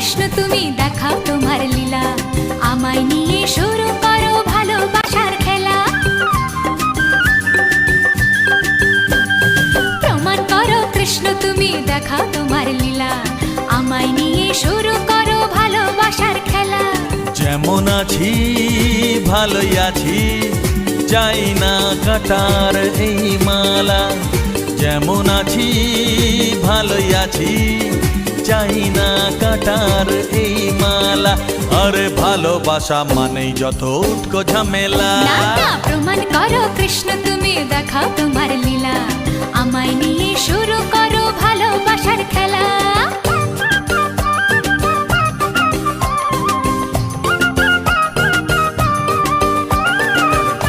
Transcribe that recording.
কৃষ্ণ তুমি দেখাও তোমার লীলা, আমায় নিয়ে শুরু করো ভালোবাসার খেলা। প্রমাণ করো কৃষ্ণ তুমি দেখাও তোমার লীলা, আমায় নিয়ে শুরু করো ভালোবাসার খেলা। যেমন আছি ভালোই আছি, চাই না কাটার এই মালা। যেমন আছি ভালোই আছি, চাই না কাটার এই মালা। আরে ভালোবাসা মানেই যত উটকো ঝামেলা। না না